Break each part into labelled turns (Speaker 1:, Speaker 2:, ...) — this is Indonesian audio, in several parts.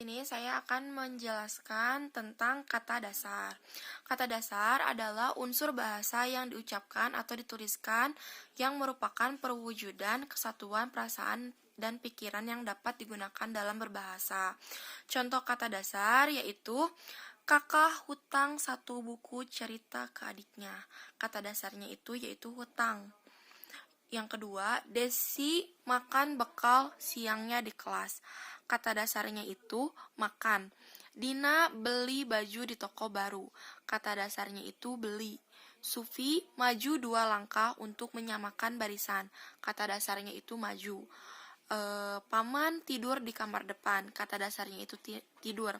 Speaker 1: Ini saya akan menjelaskan tentang kata dasar. Kata dasar adalah unsur bahasa yang diucapkan atau dituliskan yang merupakan perwujudan kesatuan perasaan dan pikiran yang dapat digunakan dalam berbahasa. Contoh kata dasar yaitu kakak hutang satu buku cerita ke adiknya. Kata dasarnya itu yaitu hutang. Yang kedua, Desi makan bekal siangnya di kelas. Kata dasarnya itu makan. Dina beli baju di toko baru. Kata dasarnya itu beli. Sufi maju 2 langkah untuk menyamakan barisan. Kata dasarnya itu maju. Paman tidur di kamar depan. Kata dasarnya itu tidur.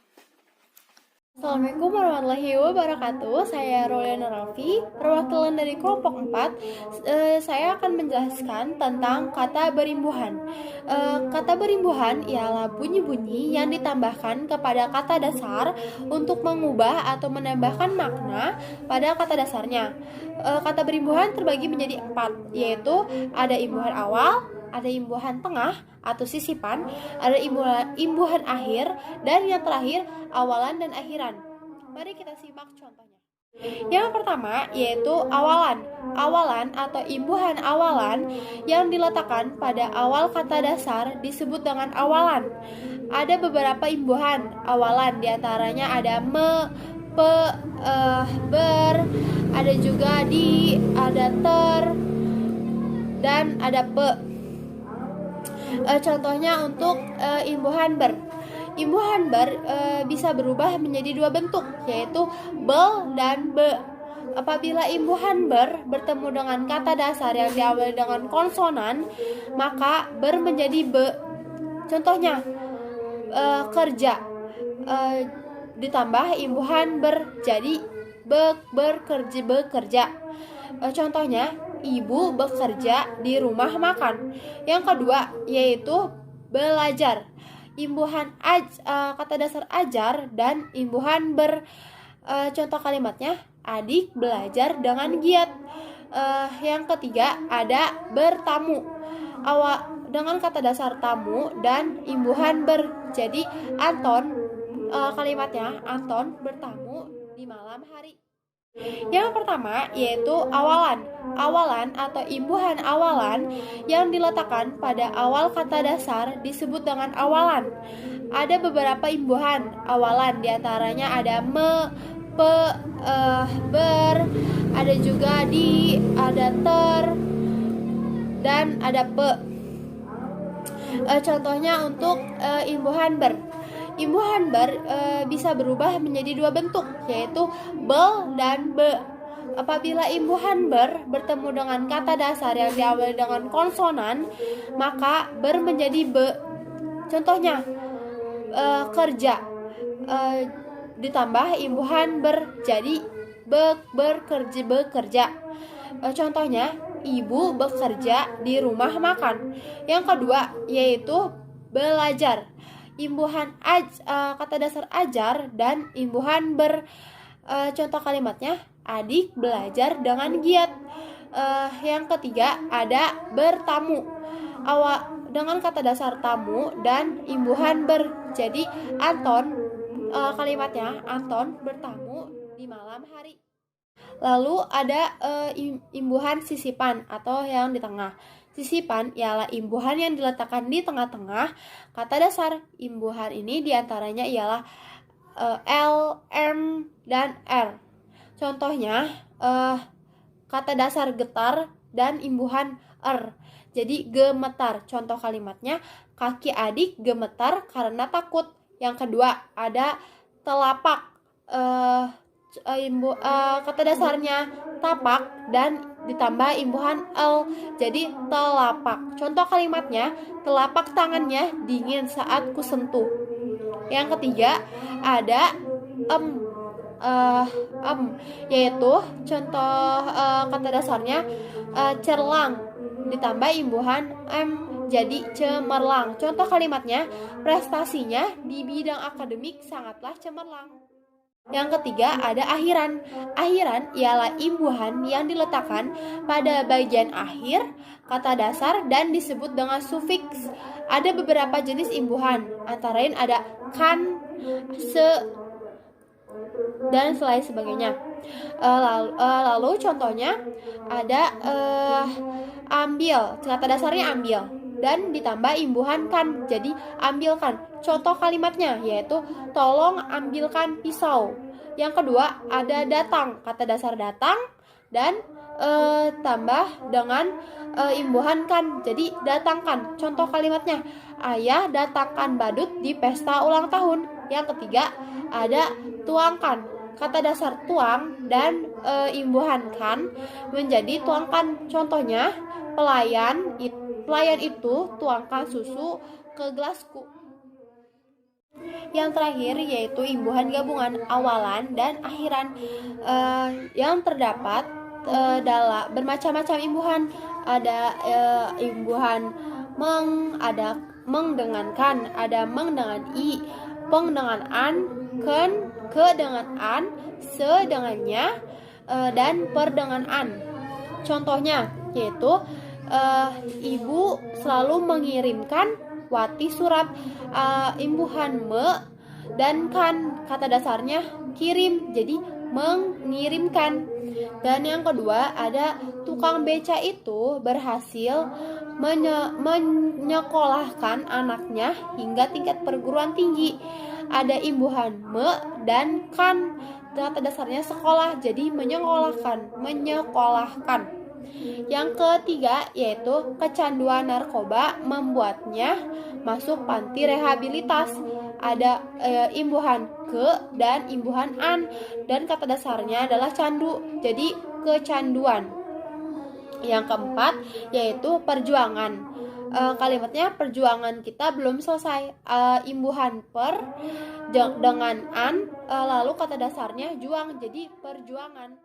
Speaker 2: Assalamualaikum warahmatullahi wabarakatuh. Saya Roliana Raffi, perwakilan dari kelompok 4. Saya akan menjelaskan tentang kata berimbuhan. Kata berimbuhan ialah bunyi-bunyi yang ditambahkan kepada kata dasar untuk mengubah atau menambahkan makna pada kata dasarnya. Kata berimbuhan terbagi menjadi 4, yaitu ada imbuhan awal, ada imbuhan tengah atau sisipan, ada imbuhan akhir, dan yang terakhir awalan dan akhiran. Mari kita simak contohnya. Yang pertama yaitu awalan. Awalan atau imbuhan awalan yang diletakkan pada awal kata dasar disebut dengan awalan. Ada beberapa imbuhan awalan, diantaranya ada me, pe, ber, ada juga di, ada ter, dan ada pe. Contohnya untuk imbuhan ber. Imbuhan ber bisa berubah menjadi 2 bentuk, yaitu bel dan be. Apabila imbuhan ber bertemu dengan kata dasar yang diawali dengan konsonan, maka ber menjadi be. Contohnya kerja, ditambah imbuhan ber jadi bekerja. Contohnya ibu bekerja di rumah makan. Yang kedua yaitu belajar. Imbuhan kata dasar ajar dan imbuhan ber. Contoh kalimatnya adik belajar dengan giat. Yang ketiga ada bertamu. Dengan kata dasar tamu dan imbuhan ber. Jadi Anton, kalimatnya Anton bertamu di malam hari. Yang pertama yaitu awalan. Awalan atau imbuhan awalan yang diletakkan pada awal kata dasar disebut dengan awalan. Ada beberapa imbuhan awalan, diantaranya ada me, pe, ber, ada juga di, ada ter, dan ada pe. Contohnya untuk imbuhan ber. Imbuhan ber bisa berubah menjadi 2 bentuk, yaitu bel dan be. Apabila imbuhan ber bertemu dengan kata dasar yang diawali dengan konsonan, maka ber menjadi be. Contohnya kerja, ditambah imbuhan ber jadi bekerja. Contohnya ibu bekerja di rumah makan. Yang kedua yaitu belajar. Imbuhan kata dasar ajar dan imbuhan ber. Contoh kalimatnya adik belajar dengan giat. Yang ketiga ada bertamu. Dengan kata dasar tamu dan imbuhan ber. Jadi Anton, kalimatnya Anton bertamu di malam hari. Lalu ada imbuhan sisipan atau yang di tengah. Sisipan ialah imbuhan yang diletakkan di tengah-tengah kata dasar. Imbuhan ini diantaranya ialah L, M, dan R. Contohnya kata dasar getar dan imbuhan R. Jadi gemetar. Contoh kalimatnya kaki adik gemetar karena takut. Yang kedua ada telapak. Kata dasarnya tapak dan ditambah imbuhan L jadi telapak. Contoh kalimatnya telapak tangannya dingin saat kusentuh. Yang ketiga ada yaitu contoh kata dasarnya cerlang ditambah imbuhan M jadi cemerlang. Contoh kalimatnya prestasinya di bidang akademik sangatlah cemerlang. Yang ketiga ada akhiran. Akhiran ialah imbuhan yang diletakkan pada bagian akhir kata dasar dan disebut dengan sufiks. Ada beberapa jenis imbuhan, antara lain ada kan, se, dan selain sebagainya. Lalu contohnya ada ambil, kata dasarnya ambil dan ditambah imbuhan kan, jadi ambilkan. Contoh kalimatnya yaitu tolong ambilkan pisau. Yang kedua ada datang, kata dasar datang dan tambah dengan imbuhan kan, jadi datangkan. Contoh kalimatnya ayah datangkan badut di pesta ulang tahun. Yang ketiga ada tuangkan, kata dasar tuang dan imbuhan kan menjadi tuangkan. Contohnya pelayan itu tuangkan susu ke gelasku. Yang terakhir yaitu imbuhan gabungan awalan dan akhiran, yang terdapat dalam bermacam-macam imbuhan. Ada imbuhan ada meng dengan kan, ada meng dengan i, peng dengan an, ken, ke dengan an, se dengannya, dan per dengan an. Contohnya yaitu ibu selalu mengirimkan Wati surat. Imbuhan me dan kan, kata dasarnya kirim, jadi mengirimkan. Dan yang kedua ada tukang beca itu berhasil menyekolahkan anaknya hingga tingkat perguruan tinggi. Ada imbuhan me dan kan, kata dasarnya sekolah, jadi menyekolahkan. Yang ketiga yaitu kecanduan narkoba membuatnya masuk panti rehabilitas. Ada imbuhan ke dan imbuhan an, dan kata dasarnya adalah candu, jadi kecanduan. Yang keempat yaitu perjuangan. Kalimatnya perjuangan kita belum selesai. Imbuhan per dengan an, lalu kata dasarnya juang, jadi perjuangan.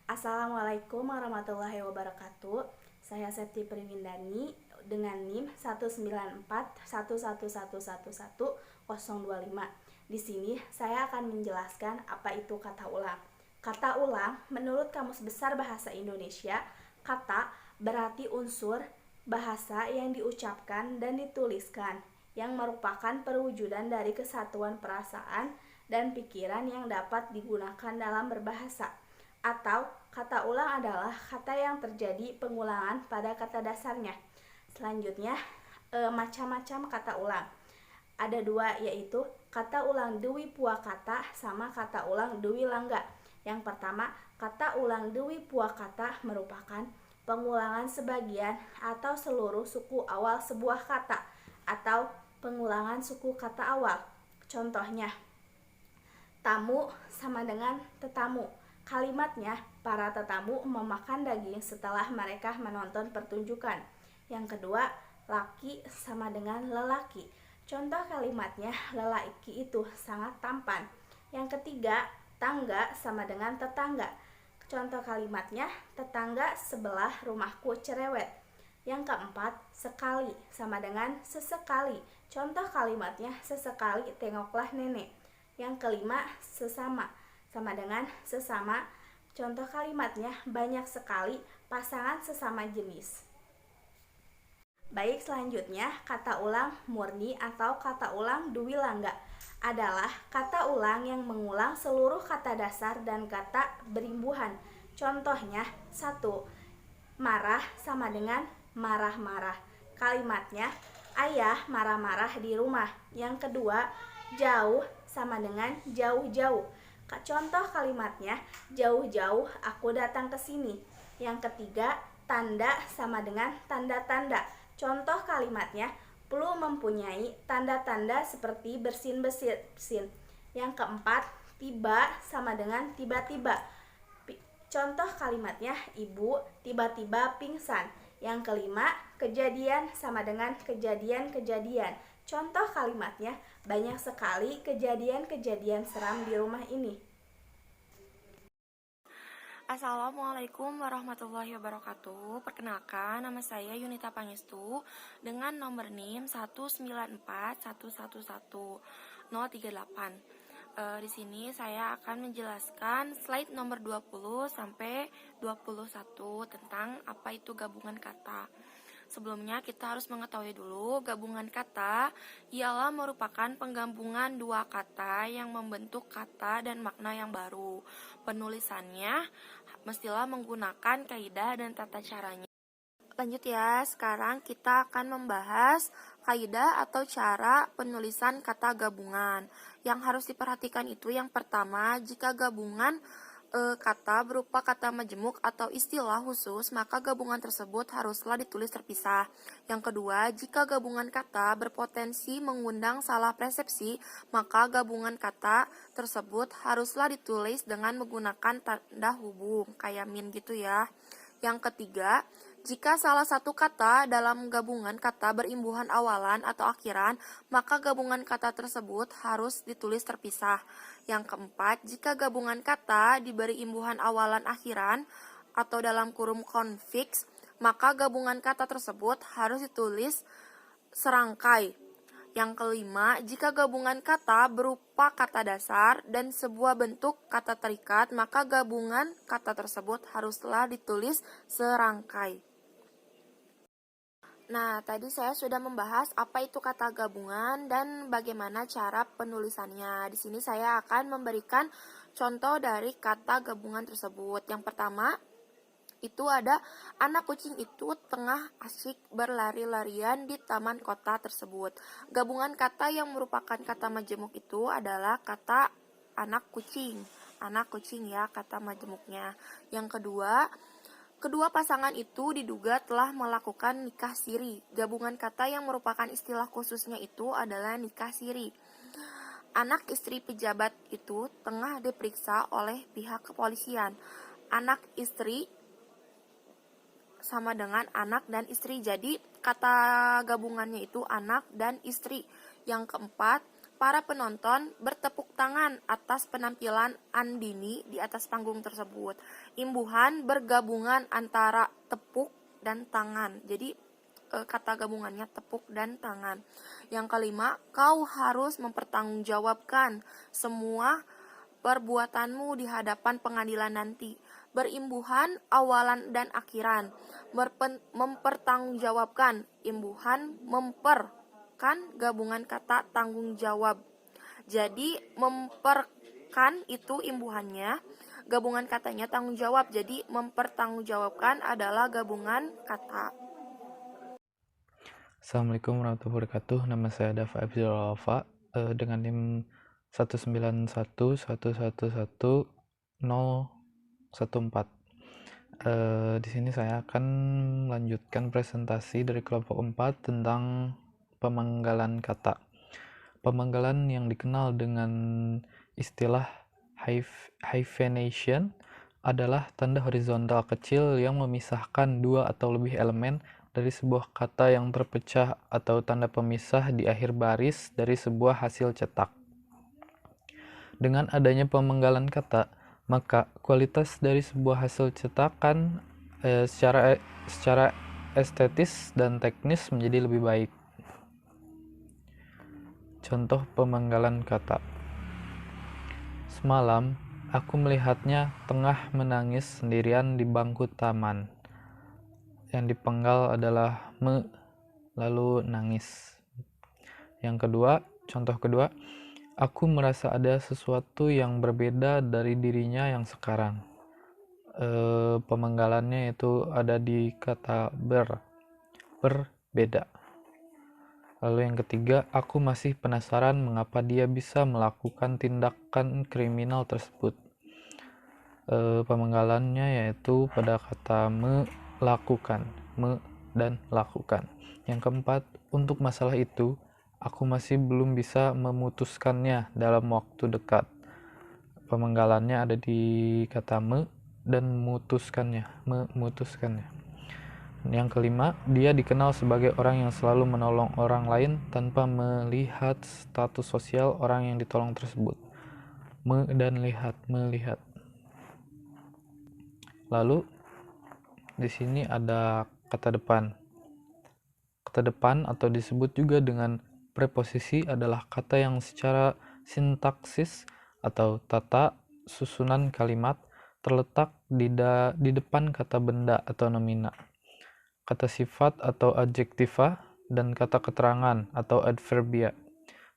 Speaker 3: Assalamualaikum warahmatullahi wabarakatuh. Saya Septi Primindani dengan NIM 19411111025. Di sini saya akan menjelaskan apa itu kata ulang. Kata ulang menurut Kamus Besar Bahasa Indonesia, kata berarti unsur bahasa yang diucapkan dan dituliskan yang merupakan perwujudan dari kesatuan perasaan dan pikiran yang dapat digunakan dalam berbahasa. Atau kata ulang adalah kata yang terjadi pengulangan pada kata dasarnya. Selanjutnya macam-macam kata ulang. Ada dua, yaitu kata ulang dewi pua kata sama kata ulang dewi langga. Yang pertama, kata ulang dewi pua kata merupakan pengulangan sebagian atau seluruh suku awal sebuah kata atau pengulangan suku kata awal. Contohnya, tamu sama dengan tetamu. Kalimatnya, para tetamu memakan daging setelah mereka menonton pertunjukan. Yang kedua, laki sama dengan lelaki. Contoh kalimatnya, lelaki itu sangat tampan. Yang ketiga, tangga sama dengan tetangga. Contoh kalimatnya, tetangga sebelah rumahku cerewet. Yang keempat, sekali sama dengan sesekali. Contoh kalimatnya, sesekali tengoklah nenek. Yang kelima, sesama sama dengan sesama. Contoh kalimatnya, banyak sekali pasangan sesama jenis. Baik, selanjutnya kata ulang murni atau kata ulang dwi langga adalah kata ulang yang mengulang seluruh kata dasar dan kata berimbuhan. Contohnya, 1. Marah sama dengan marah-marah. Kalimatnya, ayah marah-marah di rumah. Yang kedua, jauh sama dengan jauh-jauh. Contoh kalimatnya, jauh-jauh aku datang ke sini. Yang ketiga, tanda sama dengan tanda-tanda. Contoh kalimatnya, perlu mempunyai tanda-tanda seperti bersin-bersin. Yang keempat, tiba sama dengan tiba-tiba. Contoh kalimatnya, ibu tiba-tiba pingsan. Yang kelima, kejadian sama dengan kejadian-kejadian. Contoh kalimatnya, banyak sekali kejadian-kejadian seram di rumah ini.
Speaker 1: Assalamualaikum warahmatullahi wabarakatuh. Perkenalkan, nama saya Yunita Pangestu dengan nomor NIM 194111038. Di sini saya akan menjelaskan slide nomor 20 sampai 21 tentang apa itu gabungan kata. Sebelumnya kita harus mengetahui dulu gabungan kata ialah merupakan penggabungan dua kata yang membentuk kata dan makna yang baru. Penulisannya mestilah menggunakan kaidah dan tata caranya. Lanjut ya, sekarang kita akan membahas kaidah atau cara penulisan kata gabungan. Yang harus diperhatikan itu yang pertama, jika gabungan kata berupa kata majemuk atau istilah khusus, maka gabungan tersebut haruslah ditulis terpisah. Yang kedua, jika gabungan kata berpotensi mengundang salah persepsi, maka gabungan kata tersebut haruslah ditulis dengan menggunakan tanda hubung, kayak min gitu ya. Yang ketiga, jika salah satu kata dalam gabungan kata berimbuhan awalan atau akhiran, maka gabungan kata tersebut harus ditulis terpisah. Yang keempat, jika gabungan kata diberi imbuhan awalan akhiran atau dalam kurung konfiks, maka gabungan kata tersebut harus ditulis serangkai. Yang kelima, jika gabungan kata berupa kata dasar dan sebuah bentuk kata terikat, maka gabungan kata tersebut haruslah ditulis serangkai. Nah, tadi saya sudah membahas apa itu kata gabungan dan bagaimana cara penulisannya. Di sini saya akan memberikan contoh dari kata gabungan tersebut. Yang pertama, itu ada anak kucing itu tengah asyik berlari-larian di taman kota tersebut. Gabungan kata yang merupakan kata majemuk itu adalah kata anak kucing. Anak kucing ya kata majemuknya. Yang kedua, kedua pasangan itu diduga telah melakukan nikah siri. Gabungan kata yang merupakan istilah khususnya itu adalah nikah siri. Anak istri pejabat itu tengah diperiksa oleh pihak kepolisian. Anak istri sama dengan anak dan istri. Jadi kata gabungannya itu anak dan istri. Yang keempat, para penonton bertepuk tangan atas penampilan Andini di atas panggung tersebut. Imbuhan bergabungan antara tepuk dan tangan. Jadi kata gabungannya tepuk dan tangan. Yang kelima, kau harus mempertanggungjawabkan semua perbuatanmu di hadapan pengadilan nanti. Berimbuhan awalan dan akhiran. Mempertanggungjawabkan. Imbuhan memper kan gabungan kata tanggung jawab. Jadi memperkan itu imbuhannya, gabungan katanya tanggung jawab. Jadi mempertanggungjawabkan adalah gabungan kata.
Speaker 4: Assalamualaikum warahmatullahi wabarakatuh. Nama saya Dafa Abdul Alfa dengan NIM 191111014. Di sini saya akan melanjutkan presentasi dari kelompok 4 tentang pemanggalan kata. Pemanggalan yang dikenal dengan istilah hyphenation adalah tanda horizontal kecil yang memisahkan dua atau lebih elemen dari sebuah kata yang terpecah atau tanda pemisah di akhir baris dari sebuah hasil cetak. Dengan adanya pemanggalan kata, maka kualitas dari sebuah hasil cetakan secara estetis dan teknis menjadi lebih baik. Contoh pemanggalan kata. Semalam, aku melihatnya tengah menangis sendirian di bangku taman. Yang dipenggal adalah me, lalu nangis. Yang kedua, contoh kedua, aku merasa ada sesuatu yang berbeda dari dirinya yang sekarang. Pemanggalannya itu ada di kata berbeda. Lalu yang ketiga, aku masih penasaran mengapa dia bisa melakukan tindakan kriminal tersebut. Pemanggalannya yaitu pada kata melakukan, me dan lakukan. Yang keempat, untuk masalah itu, aku masih belum bisa memutuskannya dalam waktu dekat. Pemanggalannya ada di kata me dan memutuskannya. Yang kelima, dia dikenal sebagai orang yang selalu menolong orang lain tanpa melihat status sosial orang yang ditolong tersebut. Me dan melihat. Lalu di sini ada kata depan. Kata depan atau disebut juga dengan preposisi adalah kata yang secara sintaksis atau tata susunan kalimat terletak di depan kata benda atau nomina, kata sifat atau adjektiva, dan kata keterangan atau adverbia.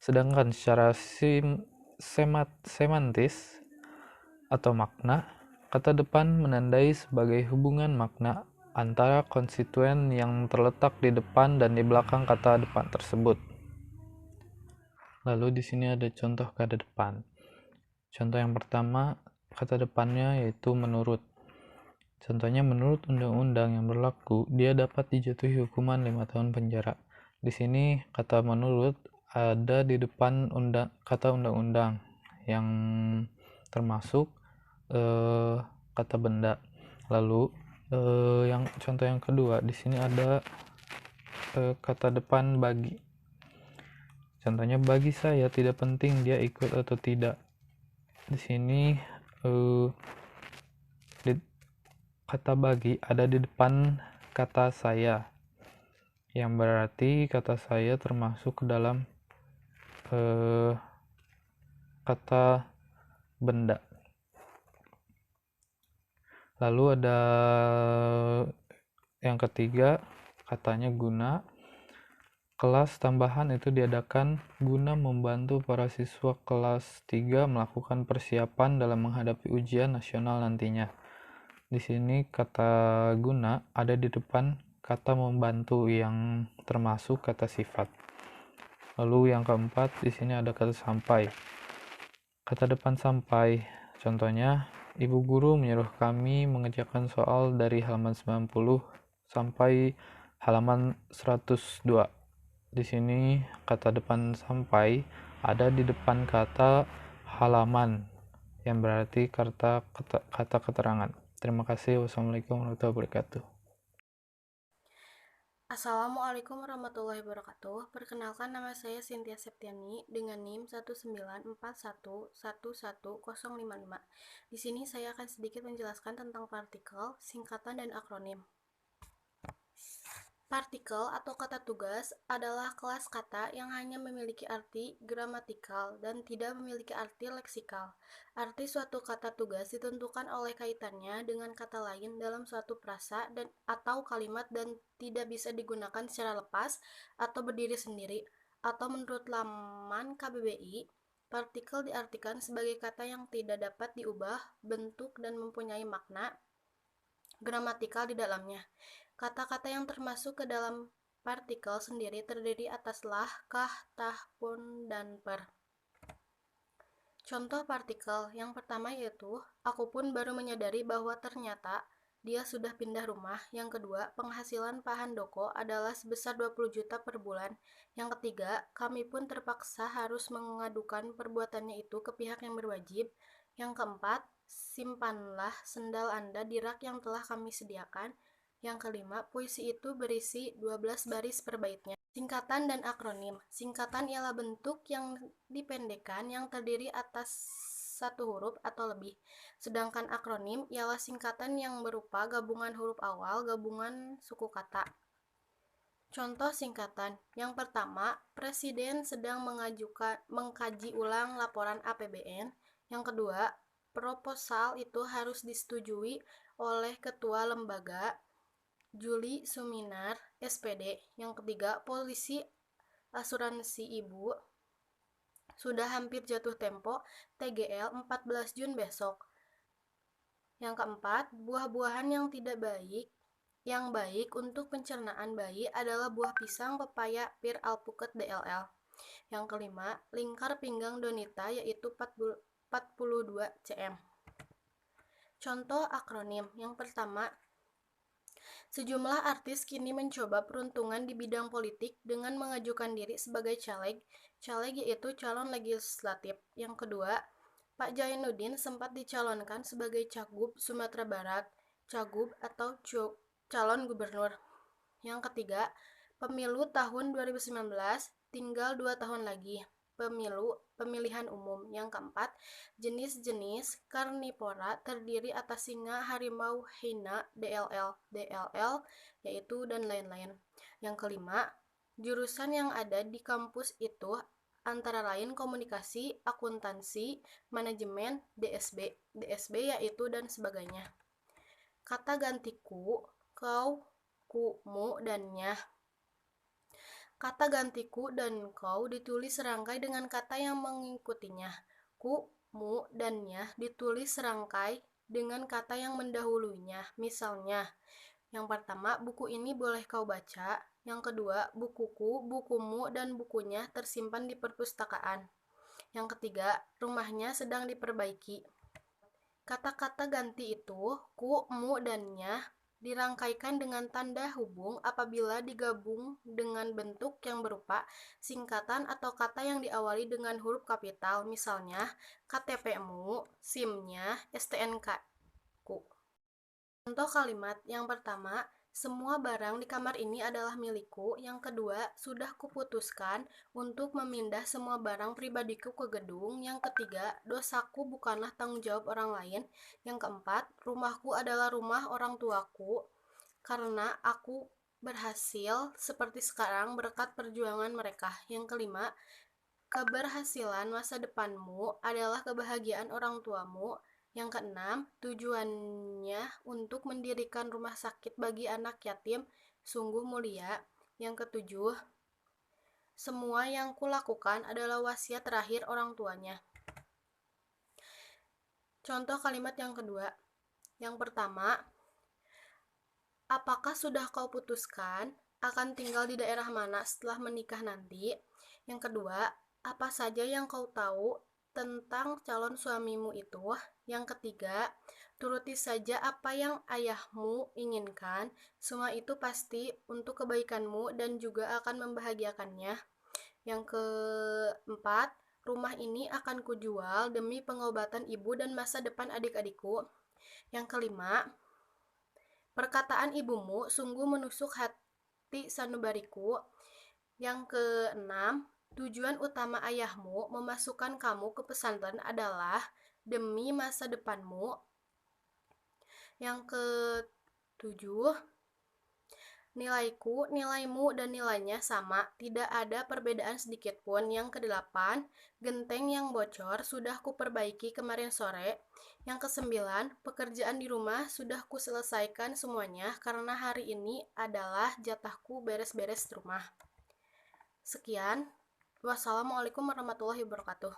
Speaker 4: Sedangkan secara semantis atau makna, kata depan menandai sebagai hubungan makna antara konstituen yang terletak di depan dan di belakang kata depan tersebut. Lalu di sini ada contoh kata depan. Contoh yang pertama, kata depannya yaitu menurut. Contohnya, menurut undang-undang yang berlaku, dia dapat dijatuhi hukuman 5 tahun penjara. Di sini kata menurut ada di depan kata undang-undang yang termasuk kata benda. Lalu yang contoh yang kedua, di sini ada kata depan bagi. Contohnya, bagi saya tidak penting dia ikut atau tidak. Di sini kata bagi ada di depan kata saya, yang berarti kata saya termasuk ke dalam kata benda. Lalu ada yang ketiga, katanya guna. Kelas tambahan itu diadakan guna membantu para siswa kelas 3 melakukan persiapan dalam menghadapi ujian nasional nantinya. Di sini kata guna ada di depan kata membantu yang termasuk kata sifat. Lalu yang keempat, di sini ada kata sampai. Kata depan sampai, contohnya, ibu guru menyuruh kami mengerjakan soal dari halaman 90 sampai halaman 102. Di sini kata depan sampai ada di depan kata halaman, yang berarti kata keterangan. Terima kasih. Wassalamualaikum warahmatullahi wabarakatuh.
Speaker 5: Assalamualaikum warahmatullahi wabarakatuh. Perkenalkan, nama saya Cynthia Septiani dengan NIM 194111055. Di sini saya akan sedikit menjelaskan tentang partikel, singkatan, dan akronim. Partikel atau kata tugas adalah kelas kata yang hanya memiliki arti gramatikal dan tidak memiliki arti leksikal. Arti suatu kata tugas ditentukan oleh kaitannya dengan kata lain dalam suatu frasa atau kalimat dan tidak bisa digunakan secara lepas atau berdiri sendiri. Atau menurut laman KBBI, partikel diartikan sebagai kata yang tidak dapat diubah bentuk dan mempunyai makna gramatikal di dalamnya. Kata-kata yang termasuk ke dalam partikel sendiri terdiri atas lah, kah, tah, pun, dan per. Contoh partikel yang pertama yaitu, aku pun baru menyadari bahwa ternyata dia sudah pindah rumah. Yang kedua, penghasilan Pak Handoko adalah sebesar 20 juta per bulan. Yang ketiga, kami pun terpaksa harus mengadukan perbuatannya itu ke pihak yang berwajib. Yang keempat, simpanlah sendal Anda di rak yang telah kami sediakan. Yang kelima, puisi itu berisi 12 baris per baitnya. Singkatan dan akronim. Singkatan ialah bentuk yang dipendekkan yang terdiri atas satu huruf atau lebih. Sedangkan akronim ialah singkatan yang berupa gabungan huruf awal, gabungan suku kata. Contoh singkatan. Yang pertama, Presiden sedang mengkaji ulang laporan APBN. Yang kedua, proposal itu harus disetujui oleh ketua lembaga Juli Suminar, SPD. Yang ketiga, polisi asuransi ibu sudah hampir jatuh tempo, TGL 14 Jun besok. Yang keempat, buah-buahan yang tidak baik, yang baik untuk pencernaan bayi adalah buah pisang, pepaya, pir, alpukat, DLL. Yang kelima, lingkar pinggang Donita yaitu 42 cm. Contoh akronim. Yang pertama, sejumlah artis kini mencoba peruntungan di bidang politik dengan mengajukan diri sebagai caleg. Caleg yaitu calon legislatif. Yang kedua, Pak Jainuddin sempat dicalonkan sebagai Cagup Sumatera Barat, Cagup atau calon gubernur. Yang ketiga, pemilu tahun 2019 tinggal 2 tahun lagi. Pemilihan umum. Yang keempat, jenis-jenis karnivora terdiri atas singa, harimau, hyena, DLL, yaitu dan lain-lain. Yang kelima, jurusan yang ada di kampus itu antara lain komunikasi, akuntansi, manajemen, DSB, yaitu dan sebagainya. Kata ganti ku, kau, ku, mu, dan nya. Kata ganti ku dan kau ditulis serangkai dengan kata yang mengikutinya. Ku, mu, dan nya ditulis serangkai dengan kata yang mendahulunya. Misalnya, yang pertama, buku ini boleh kau baca. Yang kedua, bukuku, bukumu, dan bukunya tersimpan di perpustakaan. Yang ketiga, rumahnya sedang diperbaiki. Kata-kata ganti itu, ku, mu, dan nya, dirangkaikan dengan tanda hubung apabila digabung dengan bentuk yang berupa singkatan atau kata yang diawali dengan huruf kapital, misalnya KTP-mu, SIM-nya, STNK-ku. Contoh kalimat yang pertama, semua barang di kamar ini adalah milikku. Yang kedua, sudah kuputuskan untuk memindah semua barang pribadiku ke gedung. Yang ketiga, dosaku bukanlah tanggung jawab orang lain. Yang keempat, rumahku adalah rumah orang tuaku karena aku berhasil seperti sekarang berkat perjuangan mereka. Yang kelima, keberhasilan masa depanmu adalah kebahagiaan orang tuamu. Yang keenam, tujuannya untuk mendirikan rumah sakit bagi anak yatim sungguh mulia. Yang ketujuh, semua yang kulakukan adalah wasiat terakhir orang tuanya. Contoh kalimat yang kedua. Yang pertama, apakah sudah kau putuskan akan tinggal di daerah mana setelah menikah nanti? Yang kedua, apa saja yang kau tahu tentang calon suamimu itu? Yang ketiga, turuti saja apa yang ayahmu inginkan. Semua itu pasti untuk kebaikanmu dan juga akan membahagiakannya. Yang keempat, rumah ini akan kujual demi pengobatan ibu dan masa depan adik-adikku. Yang kelima, perkataan ibumu sungguh menusuk hati sanubariku. Yang keenam, tujuan utama ayahmu memasukkan kamu ke pesantren adalah demi masa depanmu. Yang ketujuh, nilaiku, nilaimu, dan nilainya sama, tidak ada perbedaan sedikit pun. Yang kedelapan, genteng yang bocor sudah kuperbaiki kemarin sore. Yang kesembilan, pekerjaan di rumah sudah kuselesaikan semuanya karena hari ini adalah jatahku beres-beres rumah. Sekian, wassalamualaikum warahmatullahi wabarakatuh.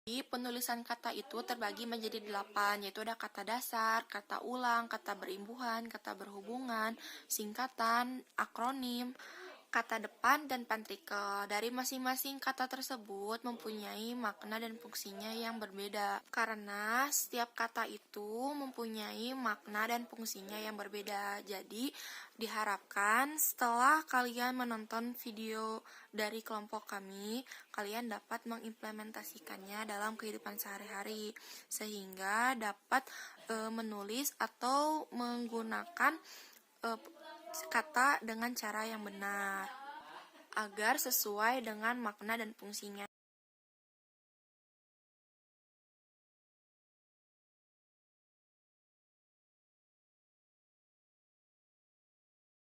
Speaker 1: Jadi, penulisan kata itu terbagi menjadi 8, yaitu ada kata dasar, kata ulang, kata berimbuhan, kata berhubungan, singkatan, akronim, kata depan, dan partikel. Dari masing-masing kata tersebut mempunyai makna dan fungsinya yang berbeda. Karena setiap kata itu mempunyai makna dan fungsinya yang berbeda. Jadi, diharapkan setelah kalian menonton video dari kelompok kami, kalian dapat mengimplementasikannya dalam kehidupan sehari-hari, sehingga dapat menulis atau menggunakan kata dengan cara yang benar agar sesuai dengan makna dan fungsinya.